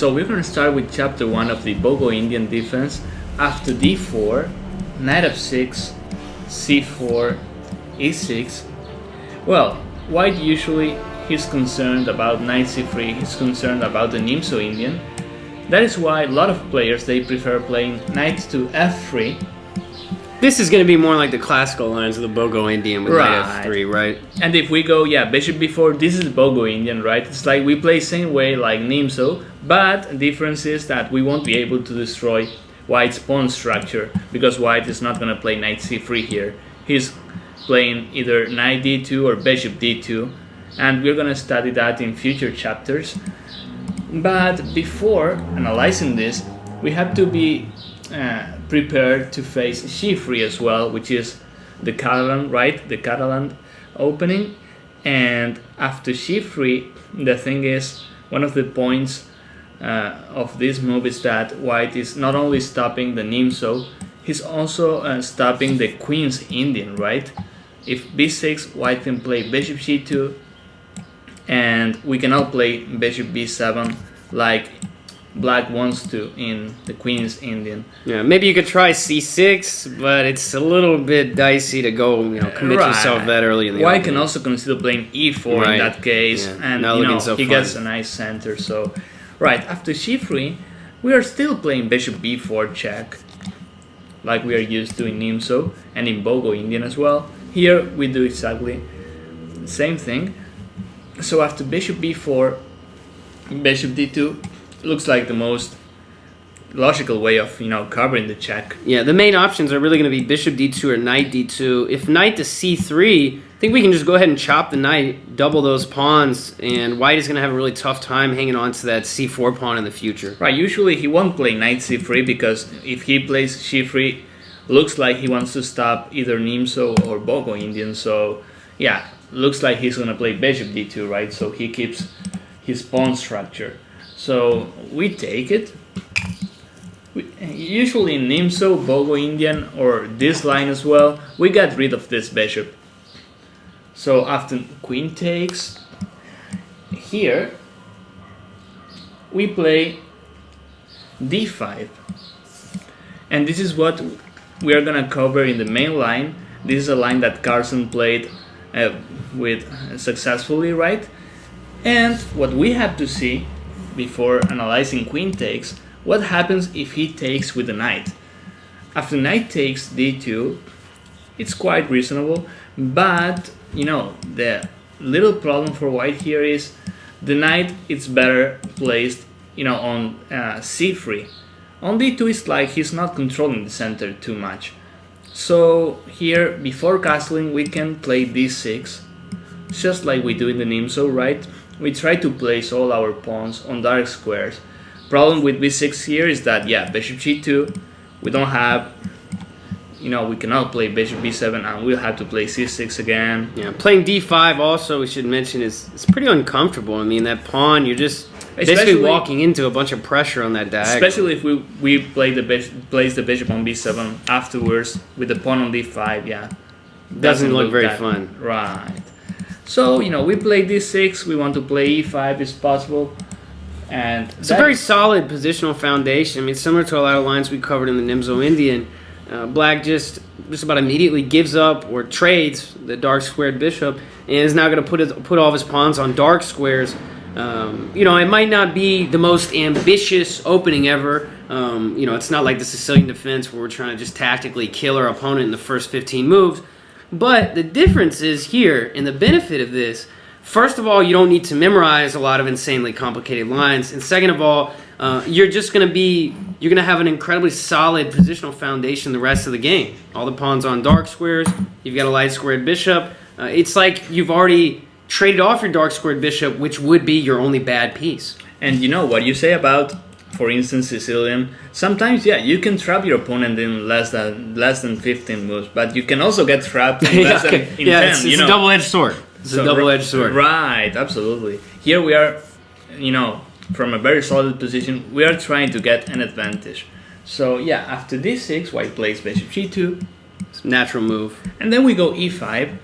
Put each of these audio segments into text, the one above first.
So we're going to start with chapter 1 of the Bogo-Indian Defense. After d4, knight f6, c4, e6. Well, white usually he's concerned about knight c3, he's concerned about the Nimzo-Indian. That is why a lot of players, they prefer playing knight to f3. This is going to be more like the classical lines of the Bogo-Indian with knight f3, right? And if we go, bishop b4, this is Bogo-Indian, right? It's like we play same way like Nimzo, but the difference is that we won't be able to destroy white's pawn structure, because white is not going to play knight c3 here. He's playing either knight d2 or bishop d2, and we're going to study that in future chapters. But before analyzing this, we have to be prepared to face c3 as well, which is the Catalan, right? The Catalan opening. And after c3, the thing is, one of the points of this move is that white is not only stopping the Nimzo, he's also stopping the Queen's Indian, right? If b6, white can play bishop c2, and we cannot play bishop b7 like black wants to in the Queen's Indian. Yeah, maybe you could try c6, but it's a little bit dicey to go, commit yourself that early in the White can also consider playing e4 in that case, and he gets a nice center. So, right, after c3, we are still playing bishop b4 check, like we are used to in Nimzo and in Bogo-Indian as well. Here we do exactly the same thing. So after bishop b4, bishop d2 looks like the most logical way of covering the check. Yeah, the main options are really going to be bishop d2 or knight d2. If knight to c3, I think we can just go ahead and chop the knight, double those pawns, and white is going to have a really tough time hanging on to that c4 pawn in the future. Right, usually he won't play knight c3, because if he plays c3, looks like he wants to stop either Nimzo or Bogo-Indian. So yeah, looks like he's going to play bishop d2, right? So he keeps his pawn structure. So we take it. Usually in Nimzo, Bogo-Indian, or this line as well, we got rid of this bishop. So after queen takes, here we play d5. And this is what we are going to cover in the main line. This is a line that Carson played successfully, right? And what we have to see before analyzing queen takes, what happens if he takes with the knight. After knight takes d2, it's quite reasonable, but the little problem for white here is the knight is better placed on c3. On d2 it's like he's not controlling the center too much. So here, before castling, we can play d6, just like we do in the Nimzo, right? We try to place all our pawns on dark squares. Problem with b6 here is that, bishop g2, we don't have, we cannot play bishop b7, and we'll have to play c6 again. Yeah, playing d5 also, we should mention, it's pretty uncomfortable. I mean, that pawn, you're just basically walking into a bunch of pressure on that diagonal. Especially if we play place the bishop on b7 afterwards with the pawn on d5, Doesn't look very fun. Right. So, we play d6, we want to play e5 if possible. And it's a very solid positional foundation. I mean, similar to a lot of lines we covered in the Nimzo-Indian. Black just about immediately gives up or trades the dark squared bishop and is now going to put all of his pawns on dark squares. It might not be the most ambitious opening ever. It's not like the Sicilian defense where we're trying to just tactically kill our opponent in the first 15 moves. But the difference is here, and the benefit of this, first of all, you don't need to memorize a lot of insanely complicated lines. And second of all, you're going to have an incredibly solid positional foundation the rest of the game. All the pawns on dark squares, you've got a light squared bishop. It's like you've already traded off your dark squared bishop, which would be your only bad piece. And what you say about, for instance, Sicilian, sometimes you can trap your opponent in less than 15 moves, but you can also get trapped in less than 10. It's a double-edged sword. It's a double-edged sword. Right, absolutely. Here we are, from a very solid position, we are trying to get an advantage. So after d6, white plays bishop g2. It's a natural move. And then we go e5.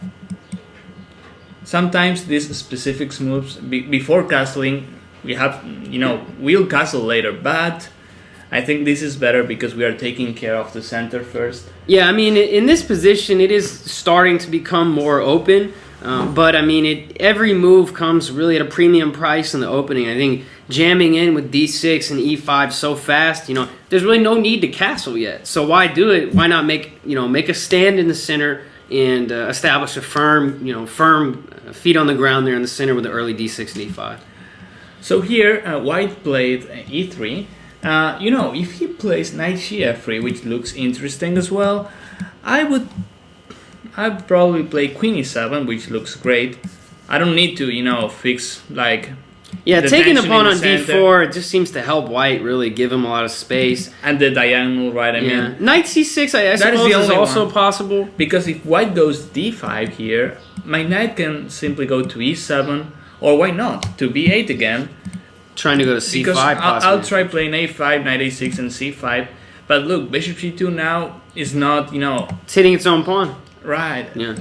Sometimes these specific moves, before castling, we have, we'll castle later, but I think this is better because we are taking care of the center first. Yeah, I mean, in this position, it is starting to become more open. But, I mean, every move comes really at a premium price in the opening. I think jamming in with d6 and e5 so fast, there's really no need to castle yet. So why do it? Why not make a stand in the center and establish a firm feet on the ground there in the center with the early d6 and e5. So here, white played e3. If he plays knight f3, which looks interesting as well, I'd probably play queen e7, which looks great. I don't need to, fix like. Yeah, taking the pawn on d4 it just seems to help white really give him a lot of space. And the diagonal, right? I mean, knight c6, I suppose is also possible. Because if white goes d5 here, my knight can simply go to e7, or why not to b8 again. Trying to go to c5 because possibly. I'll try playing a5, knight a6, and c5. But look, bishop c2 now is not, It's hitting its own pawn. Right. Yeah.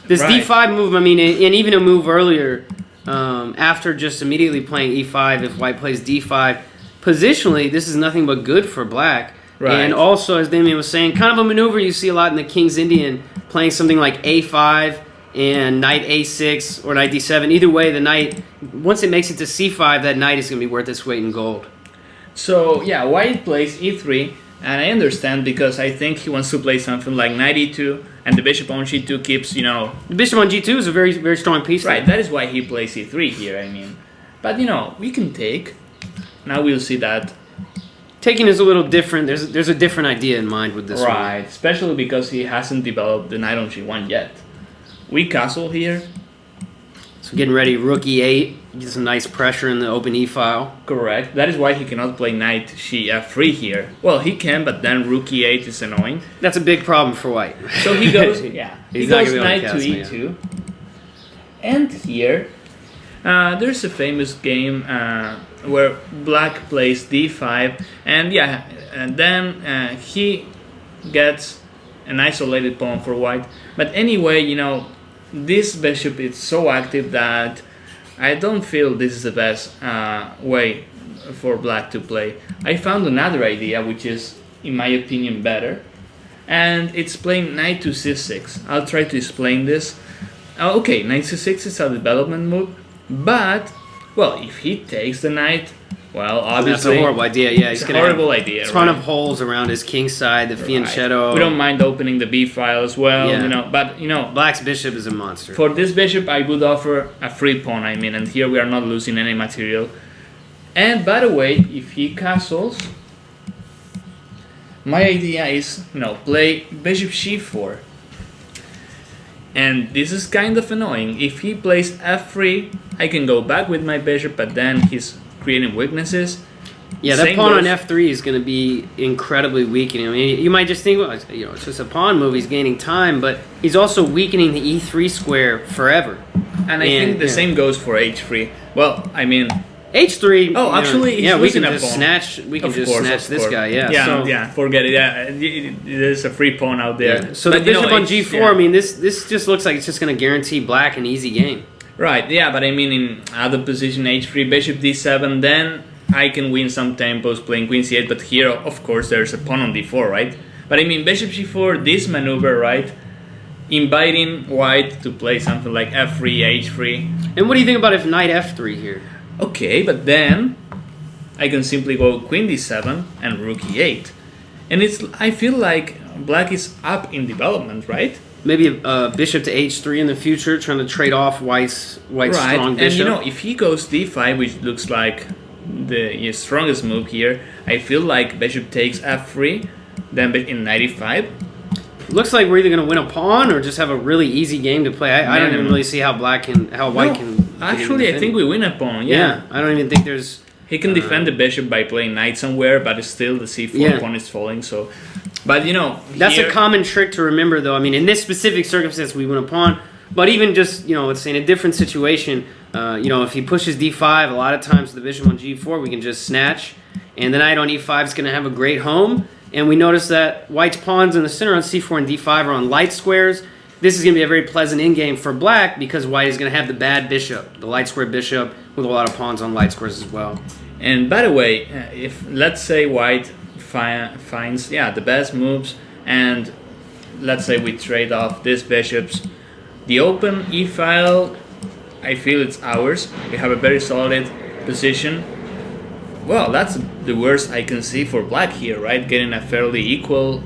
This d5 move, I mean, and even a move earlier, after just immediately playing e5, if white plays d5, positionally, this is nothing but good for black. Right. And also, as Damian was saying, kind of a maneuver you see a lot in the King's Indian, playing something like a5 and knight a6 or knight d7. Either way, the knight, once it makes it to c5, that knight is going to be worth its weight in gold. So, yeah, white plays e3, and I understand because I think he wants to play something like knight e2, and the bishop on g2 keeps, The bishop on g2 is a very, very strong piece. Right, that is why he plays e3 here, I mean. But, we can take. Now we'll see that. Taking is a little different. There's a different idea in mind with this one. Right, especially because he hasn't developed the knight on g1 yet. We castle here. So getting ready, rook e8, get some nice pressure in the open e file. Correct. That is why he cannot play knight f3 here. Well, he can, but then rook e8 is annoying. That's a big problem for white. So he goes, he goes knight to e2. Yeah. And here, there's a famous game where black plays d5, and then he gets an isolated pawn for white. But anyway, this bishop is so active that I don't feel this is the best way for black to play. I found another idea which is, in my opinion, better. And it's playing knight to c6. I'll try to explain this. Okay, knight c6 is a development move, but, well, if he takes the knight, well, obviously... That's a horrible idea, yeah. It's a horrible idea, a ton of holes around his king side, the fianchetto. We don't mind opening the b file as well, but, Black's bishop is a monster. For this bishop, I would offer a free pawn, and here we are not losing any material. And, by the way, if he castles, my idea is, play bishop c4. And this is kind of annoying. If he plays f3, I can go back with my bishop, but then he's creating weaknesses. Yeah, that pawn on f3 is going to be incredibly weakening. I mean, you might just think, well, it's just a pawn move, he's gaining time, but he's also weakening the e3 square forever. And I think the same goes for h3. Well, I mean... h3. Oh, actually, we can just snatch. We can just snatch this guy. Yeah. Forget it. Yeah, there's a free pawn out there. Yeah. So the bishop on g4. I mean, this just looks like it's just going to guarantee black an easy game. Right. Yeah, but I mean, in other position, h3, bishop d7, then I can win some tempos playing queen c8. But here, of course, there's a pawn on d4, right? But I mean, bishop g4, this maneuver, right? Inviting white to play something like f3, h3. And what do you think about if knight f3 here? Okay, but then I can simply go queen d7 and rook e8. And I feel like black is up in development, right? Maybe a bishop to h3 in the future, trying to trade off white's strong bishop. And if he goes d5, which looks like the strongest move here, I feel like bishop takes f3, then in knight e5. Looks like we're either going to win a pawn or just have a really easy game to play. I don't even really see how white can. Actually, I think we win a pawn. Yeah, I don't even think there's. He can defend the bishop by playing knight somewhere, but still the c4 pawn is falling. So, but that's a common trick to remember, though. I mean, in this specific circumstance, we win a pawn. But even just let's say in a different situation, if he pushes d5, a lot of times the bishop on g4, we can just snatch, and the knight on e5 is going to have a great home. And we notice that white's pawns in the center on c4 and d5 are on light squares. this is going to be a very pleasant in-game for black because white is going to have the bad bishop, the light square bishop with a lot of pawns on light squares as well. And by the way, if let's say white finds the best moves, and let's say we trade off these bishops, the open e-file, I feel it's ours. We have a very solid position. Well, that's the worst I can see for black here, right? Getting a fairly equal...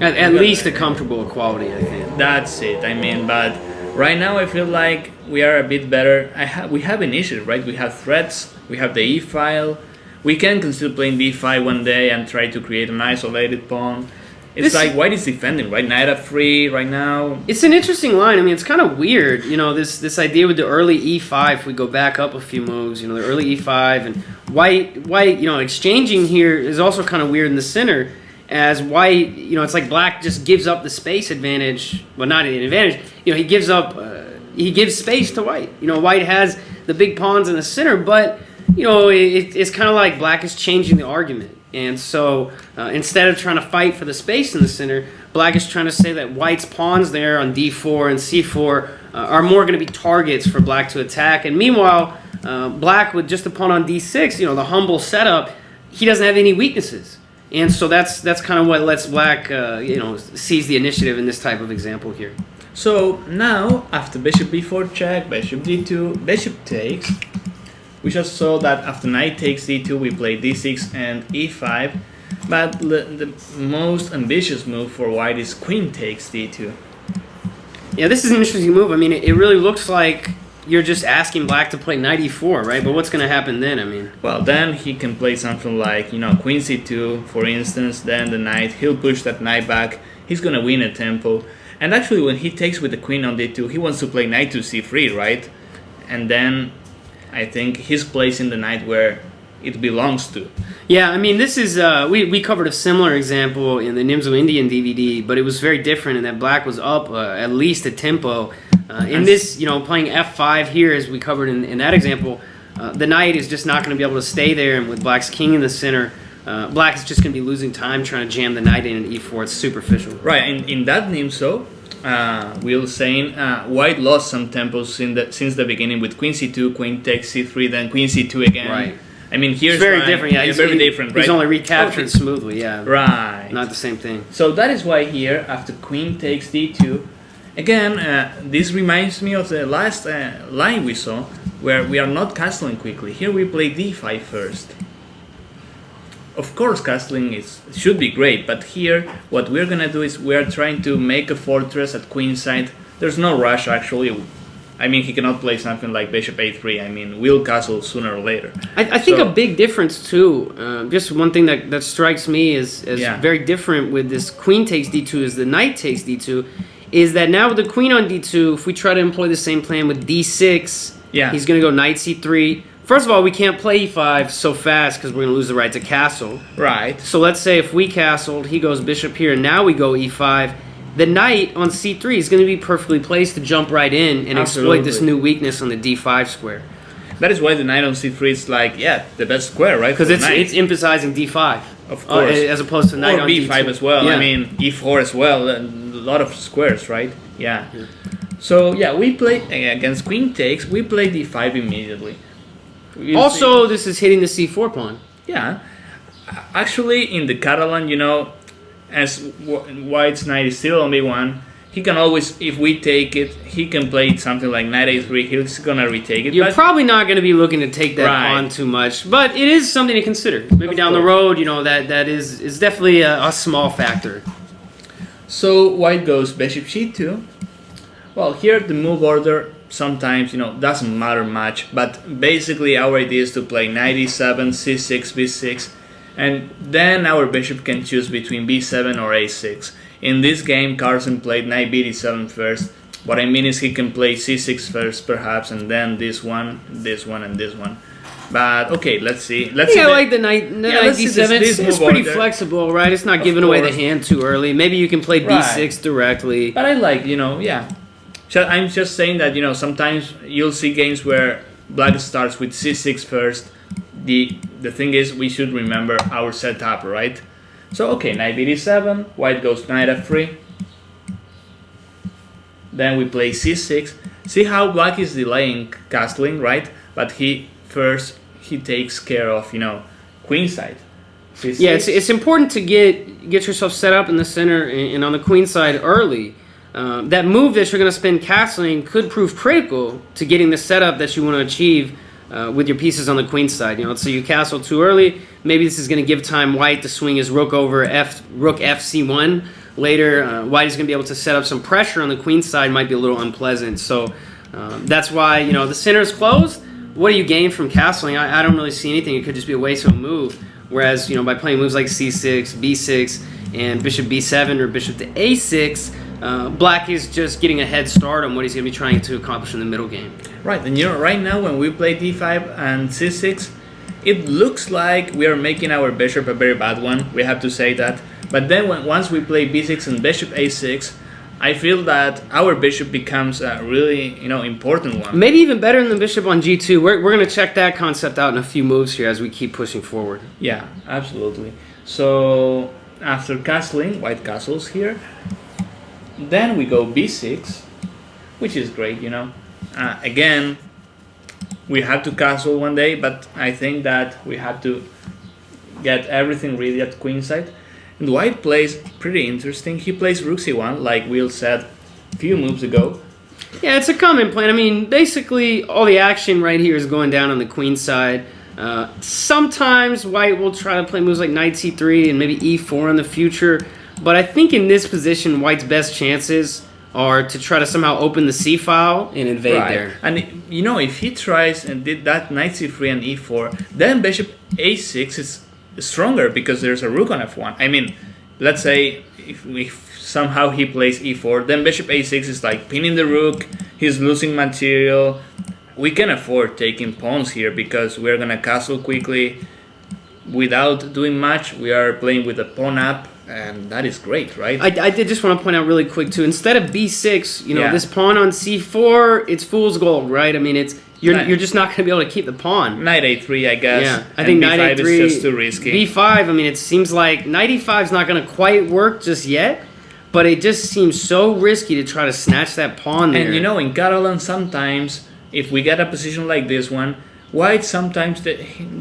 At least a comfortable equality, I think. That's it. I mean, but right now I feel like we are a bit better. We have initiative, right? We have threats. We have the e-file. We can consider playing d5 one day and try to create an isolated pawn. It's like white is defending, right? Knight f3 right now. It's an interesting line. I mean, it's kind of weird, you know, this idea with the early e5. If we go back up a few moves, you know, the early e5 and white, you know, exchanging here is also kind of weird in the center. As white, you know, it's like black just gives up the space advantage. Well, not an advantage. You know, he gives space to white. You know, white has the big pawns in the center, but you know, it's kind of like black is changing the argument. And so instead of trying to fight for the space in the center, black is trying to say that white's pawns there on d4 and c4 are more going to be targets for black to attack. And meanwhile, black with just a pawn on d6, you know, the humble setup, he doesn't have any weaknesses. And so that's kind of what lets black, you know, seize the initiative in this type of example here. So now, after bishop b4 check, bishop d2, bishop takes, we just saw that after knight takes d2, we play d6 and e5. But the most ambitious move for white is queen takes d2. Yeah, this is an interesting move. I mean, it really looks like you're just asking black to play knight e4, right? But what's going to happen then, I mean? Well, then he can play something like, you know, queen c2, for instance, then the knight, he'll push that knight back, he's going to win a tempo. And actually, when he takes with the queen on d2, he wants to play knight to c3, right? And then I think he's placing the knight where it belongs to. Yeah, I mean, this is, we covered a similar example in the Bogo-Indian DVD, but it was very different in that black was up at least a tempo. In this, you know, playing f5 here, as we covered in that example, the knight is just not going to be able to stay there, and with black's king in the center, black is just going to be losing time trying to jam the knight in at e4. It's superficial. Right, and in that Nimzo, Will saying white lost some tempos since the beginning with queen c2, queen takes c3, then queen c2 again. Right. I mean, here's it's very different. Yeah, very different. Right? He's only recaptured smoothly. Yeah. Right. Not the same thing. So that is why here, after queen takes d2, again, this reminds me of the last line we saw, where we are not castling quickly. Here we play d5 first. Of course, castling should be great, but here what we're gonna do is we're trying to make a fortress at queenside. There's no rush, actually. I mean, he cannot play something like bishop a3. I mean, we'll castle sooner or later. I think a big difference, too, just one thing that strikes me as very different with this queen takes d2 is the knight takes d2, is that now with the queen on d2, if we try to employ the same plan with d6, he's going to go knight c3. First of all, we can't play e5 so fast because we're going to lose the right to castle. Right. So let's say if we castled, he goes bishop here, and now we go e5. The knight on c3 is going to be perfectly placed to jump right in and exploit this new weakness on the d5 square. That is why the knight on c3 is like, the best square, right? Because it's emphasizing d5. Of course. As opposed to knight on b5 d2. as well. Yeah. I mean, e4 as well. A lot of squares, right? Yeah. So, we play against queen takes. We play d5 immediately. Also, this is hitting the c4 pawn. Yeah. Actually, in the Catalan, you know, as white's knight is still on b1, he can always, if we take it, he can play something like knight a3. He's gonna retake it. You're probably not going to be looking to take that pawn too much, but it is something to consider. Maybe down the road, you know, that is definitely a small factor. So white goes bishop c2. Well, here the move order sometimes, you know, doesn't matter much, but basically our idea is to play knight e7, c6, b6, and then our bishop can choose between b7 or a6. In this game, Carlsen played knight b7 first. What I mean is he can play c6 first, perhaps, and then this one, and this one. But okay, let's see. I like the knight d7. It's pretty flexible, right? It's not giving away the hand too early. Maybe you can play b6 directly. But I like, you know, I'm just saying that, you know, sometimes you'll see games where black starts with c6 first. The thing is, we should remember our setup, right? So, okay, knight b7, white goes knight f3. Then we play c6. See how black is delaying castling, right? But he takes care of, queenside. Yeah, it's important to get yourself set up in the center and on the queen side early. That move that you're going to spend castling could prove critical to getting the setup that you want to achieve with your pieces on the queen side. So you castle too early. Maybe this is going to give time white to swing his rook over rook fc1. Later, white is going to be able to set up some pressure on the queen side. Might be a little unpleasant. So that's why the center is closed. What do you gain from castling? I don't really see anything. It could just be a waste of a move. Whereas by playing moves like c6, b6, and bishop b7 or bishop to a6, black is just getting a head start on what he's going to be trying to accomplish in the middle game. Right, and right now when we play d5 and c6, it looks like we are making our bishop a very bad one. We have to say that. But then once we play b6 and bishop a6, I feel that our bishop becomes a really important one. Maybe even better than the bishop on g2. We're going to check that concept out in a few moves here as we keep pushing forward. Yeah, absolutely. So after castling, white castles here. Then we go b6, which is great, Again, we have to castle one day, but I think that we have to get everything ready at queenside. And white plays pretty interesting. He plays rook c1, like Will said a few moves ago. Yeah, it's a common plan. I mean, basically, all the action right here is going down on the queen side. Sometimes white will try to play moves like knight c3 and maybe e4 in the future. But I think in this position, white's best chances are to try to somehow open the c-file and invade there. And if he tries and did that knight c3 and e4, then bishop a6 is stronger because there's a rook on f1. I mean, let's say if somehow he plays e4, then bishop a6 is like pinning the rook, he's losing material. We can afford taking pawns here because we're gonna castle quickly without doing much. We are playing with a pawn up, and that is great, right? I did just want to point out really quick too, instead of b6, this pawn on c4, it's fool's gold, right? I mean, you're just not going to be able to keep the pawn. Knight a3, I guess. Yeah, I think knight b5 a3 is just too risky. b5, I mean, it seems like knight e5 is not going to quite work just yet, but it just seems so risky to try to snatch that pawn there. And in Catalan, sometimes if we get a position like this one, white sometimes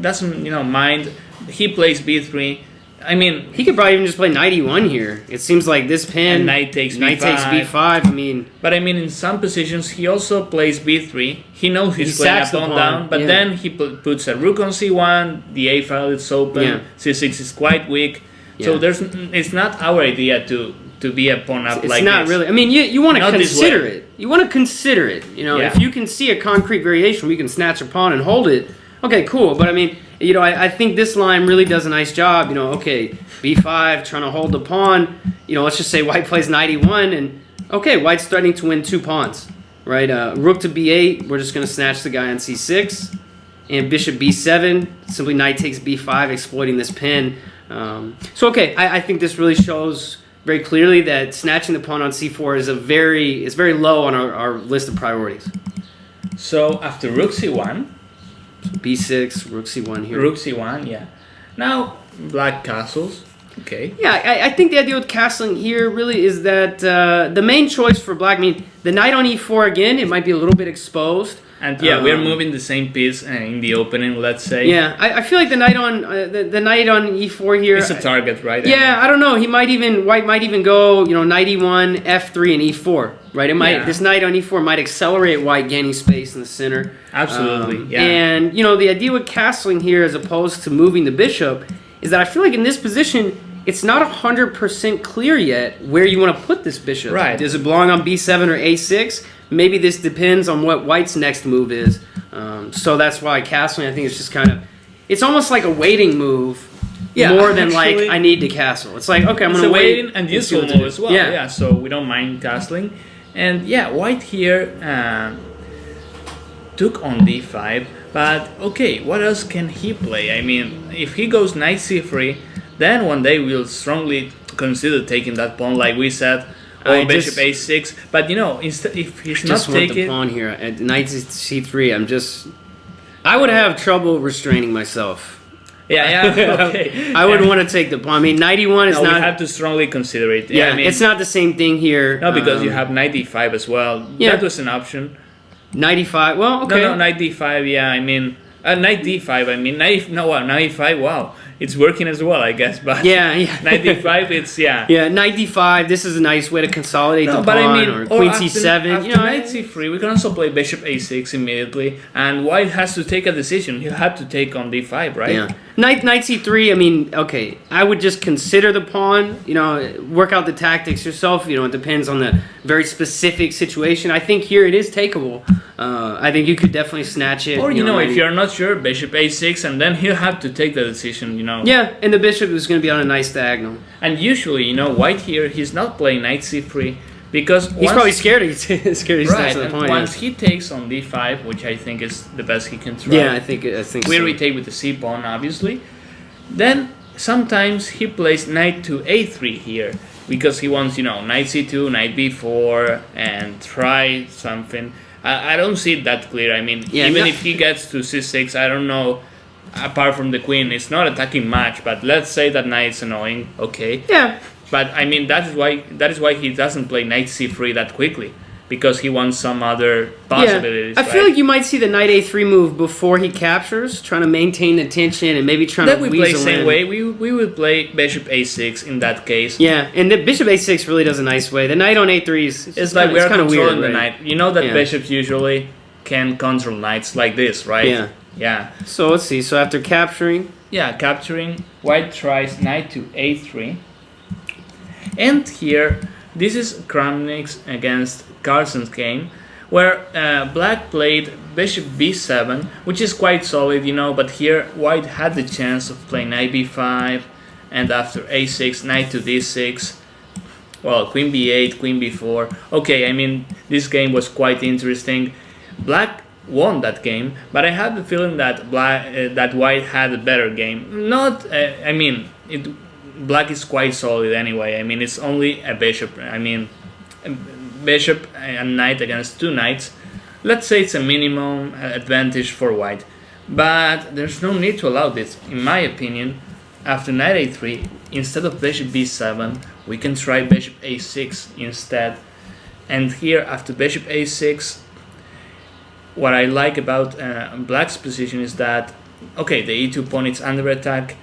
doesn't mind. He plays b3. I mean, he could probably even just play knight e1 here. It seems like this pin, knight takes b5. I mean, but I mean, in some positions he also plays b3. He knows he's playing a pawn down, but then he puts a rook on c1. The a file is open. C6 is quite weak. So it's not our idea to be a pawn up like this. It's not really. I mean, you want to consider it. You want to consider it. If you can see a concrete variation, we can snatch a pawn and hold it. Okay, cool. But I mean, I think this line really does a nice job. Okay, b5, trying to hold the pawn. Let's just say white plays knight e1, and okay, white's threatening to win 2 pawns, right? Rook to b8, we're just going to snatch the guy on c6, and bishop b7, simply knight takes b5, exploiting this pin. Okay, I think this really shows very clearly that snatching the pawn on c4 is very low on our list of priorities. So after rook c1. b6, rook c1 here. Rook c1, yeah. Now, black castles. Okay. Yeah, I think the idea with castling here really is that the main choice for black, the knight on e4 again, it might be a little bit exposed. And we're moving the same piece in the opening, let's say. Yeah, I feel like the knight on e4 here. It's a target, right? Yeah, I don't know. White might even go, knight e1, f3, and e4. Right, this knight on e4 might accelerate white gaining space in the center. Absolutely, yeah. And the idea with castling here, as opposed to moving the bishop, is that I feel like in this position, it's not 100% clear yet where you want to put this bishop. Right. Does it belong on b7 or a6? Maybe this depends on what white's next move is. So that's why castling, I think, is just it's almost like a waiting move. More than like I need to castle. It's like, okay, I'm going to wait. And useful move as well. Yeah, so we don't mind castling. And white here took on d5, but okay, what else can he play? I mean, if he goes knight c3, then one day we'll strongly consider taking that pawn, like we said, or bishop a6. But instead, if he's not taking the pawn here at knight c3, I would have trouble restraining myself. Yeah, okay. I would want to take the pawn. I mean, knight e1 is No, not. we have to strongly consider it. Yeah, I mean, it's not the same thing here. no, because you have knight d5 as well. Yeah. That was an option. knight e5. Well, okay. No, knight d5. Yeah, I mean, knight d5. I mean, knight e5. Wow, it's working as well, I guess. But Yeah. knight d5. It's Yeah, knight d5. This is a nice way to consolidate the but pawn, I mean, or queen c7. After knight c3, we can also play bishop a6 immediately, and white has to take a decision. He'll have to take on d5, right? Yeah. Knight c3. I mean, okay. I would just consider the pawn. Work out the tactics yourself. It depends on the very specific situation. I think here it is takeable. I think you could definitely snatch it. Or if you're not sure, bishop a6, and then he'll have to take the decision. Yeah, and the bishop is going to be on a nice diagonal. And usually, white here, he's not playing knight c3 because He's probably scared he snatches right, the and pawn. once he takes on d5, which I think is the best he can try. Yeah, I think We so. retake with the c pawn, obviously. Then sometimes he plays knight to a3 here because he wants, knight c2, knight b4, and try something. I don't see it that clear. I mean, even if he gets to c6, I don't know. Apart from the queen, it's not attacking much. But let's say that knight's annoying. Okay. Yeah. But I mean, that is why he doesn't play knight c3 that quickly, because he wants some other possibilities. I feel like you might see the knight a3 move before he captures, trying to maintain the tension and maybe trying then to we play weasel same in. way. We would play bishop a6 in that case. Yeah, and the bishop a6 really does a nice way. The knight on a3 is It's like we're kind of controlling weird, the right? knight. You know that Yeah. bishops usually can control knights like this, right? Yeah. Yeah. So let's see. So after capturing, Yeah, capturing, white tries knight to a3. And here, this is Kramnik's against Carlsen's game, where black played bishop b7, which is quite solid, but here white had the chance of playing knight b5, and after a6, knight to d6. Well, queen b8, queen b4. Okay, I mean, this game was quite interesting. Black won that game, but I have the feeling that that white had a better game. Black is quite solid anyway. I mean, it's only a bishop. I mean, a bishop and knight against two knights. Let's say it's a minimum advantage for white, but there's no need to allow this. In my opinion, after knight a3, instead of bishop b7, we can try bishop a6 instead. And here, after bishop a6, what I like about black's position is that, okay, the e2 pawn is under attack.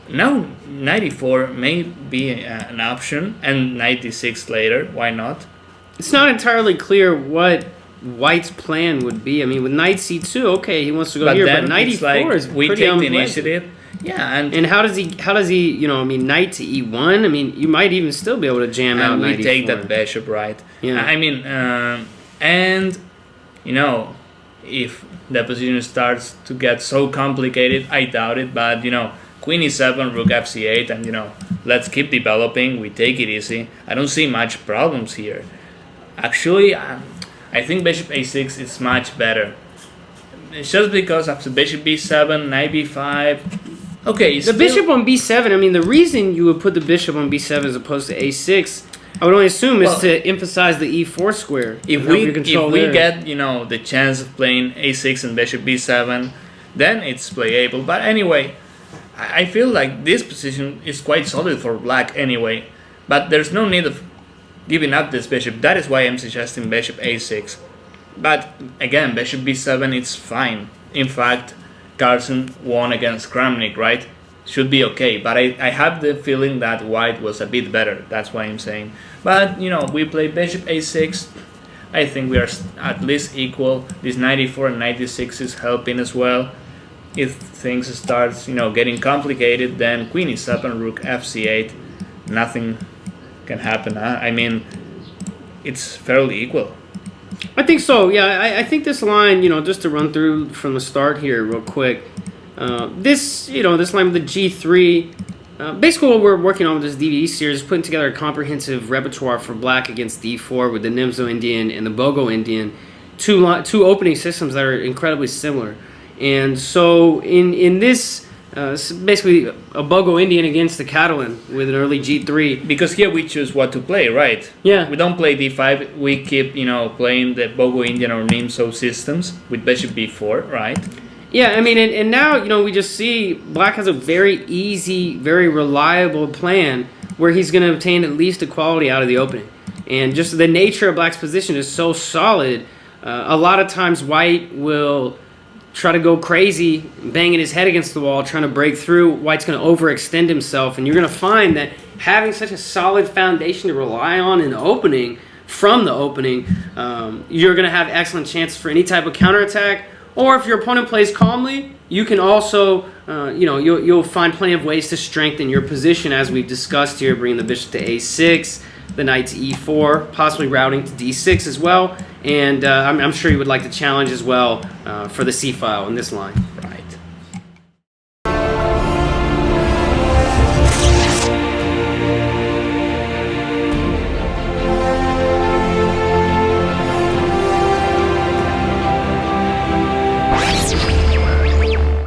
Now knight e4 may be an option, and knight d6 later, why not? it's not entirely clear what white's plan would be. I mean, with knight c2, okay, he wants to go here, but knight it's e4 like is we pretty take the unpleasant. initiative. Yeah, And how does he, knight to e1? I mean, you might even still be able to jam out and knight we take e4. that bishop, right? Yeah. I mean, if the position starts to get so complicated, I doubt it, but queen e7, rook fc8, and let's keep developing. We take it easy. I don't see much problems here. Actually, I think bishop a6 is much better. It's just because after bishop b7, knight b5. Okay, The bishop on b7, I mean, the reason you would put the bishop on b7 as opposed to a6, I would only assume, is to emphasize the e4 square. If we get the chance of playing a6 and bishop b7, then it's playable. But anyway, I feel like this position is quite solid for black anyway. But there's no need of giving up this bishop. That is why I'm suggesting bishop a6. But again, bishop b7, it's fine. In fact, Carlsen won against Kramnik, right? Should be okay. But I have the feeling that white was a bit better. That's why I'm saying. But, we play bishop a6. I think we are at least equal. This knight e4 and knight d6 is helping as well. If things starts, getting complicated, then queen e7, rook fc8. Nothing can happen. I mean, it's fairly equal. I think so. Yeah, I think this line, just to run through from the start here real quick. This line with the g3. Basically, what we're working on with this DVD series is putting together a comprehensive repertoire for black against d4 with the Nimzo-Indian and the Bogo-Indian, two opening systems that are incredibly similar. And so in this, basically a Bogo-Indian against the Catalan with an early g3. Because here we choose what to play, right? Yeah. We don't play d5. We keep, playing the Bogo-Indian or Nimzo systems with bishop b4, right? Yeah, I mean, and now, you know, we just see Black has a very easy, very reliable plan where he's going to obtain at least equality out of the opening. And just the nature of Black's position is so solid, a lot of times White will try to go crazy, banging his head against the wall, trying to break through. White's going to overextend himself, and you're going to find that having such a solid foundation to rely on in the opening, from the opening, you're going to have excellent chances for any type of counterattack. Or if your opponent plays calmly, you can also, you know, you'll find plenty of ways to strengthen your position, as we've discussed here, bringing the bishop to a6, the knight to e4, possibly routing to d6 as well. And I'm sure you would like to challenge as well for the c file in this line.